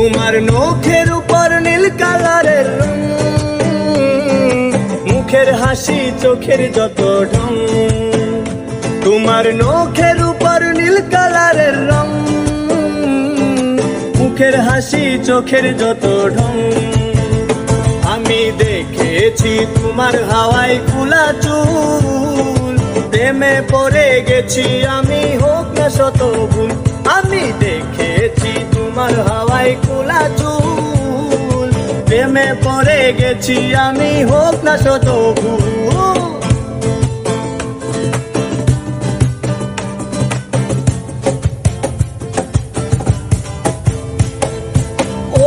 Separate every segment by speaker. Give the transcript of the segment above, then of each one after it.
Speaker 1: তোমার নখের উপর নীল কালারের রং, মুখের হাসি চোখের যত ঢং। তোমার নখের উপর নীল কালারের রং, মুখের হাসি চোখের যত ঢং। আমি দেখেছি তোমার হাওয়ায় খোলা চুল, প্রেমে পড়ে গেছি আমি হোক না শত ভুল। আমি দেখেছি তোমার হাওয়ায় খোলা চুল, প্রেমে পড়ে গেছি আমি হোক না শত ভুল।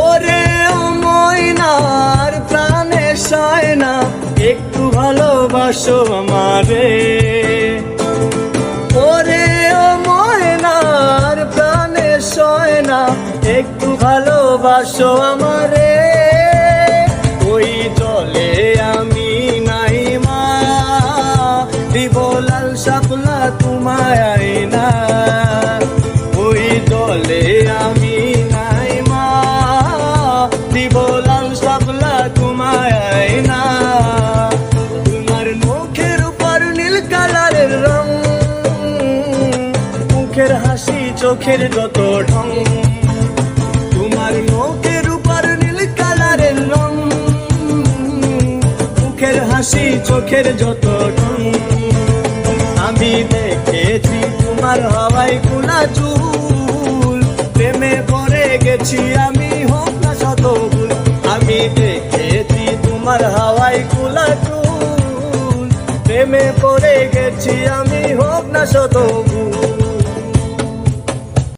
Speaker 1: ওরে ও ময়নার প্রাণে সয় না, একটু ভালোবাসো আমারে। ওরে ও ময়নার প্রাণে সয় না, একটু ভালোবাসো আমারে। ওই জলে আমি নাই মা, দিব লাল শাপলা তোমায় আয়না। ওই জলে আমি নাই মা, দিব লাল শাপলা তোমায় আয়না। তোমার মুখের উপর নীল কালারের রং, মুখের হাসি চোখের যত ঢং। তোমার মুখের উপর নীল কালারের রং, মুখের হাসি চোখের যত ঢং। আমি দেখেছি তোমার হাওয়ায় খোলা চুল, প্রেমে পড়ে গেছি আমি হোক না শত ভুল। আমি দেখেছি তোমার হাওয়ায় খোলা চুল, প্রেমে পড়ে গেছি আমি হোক না শত ভুল।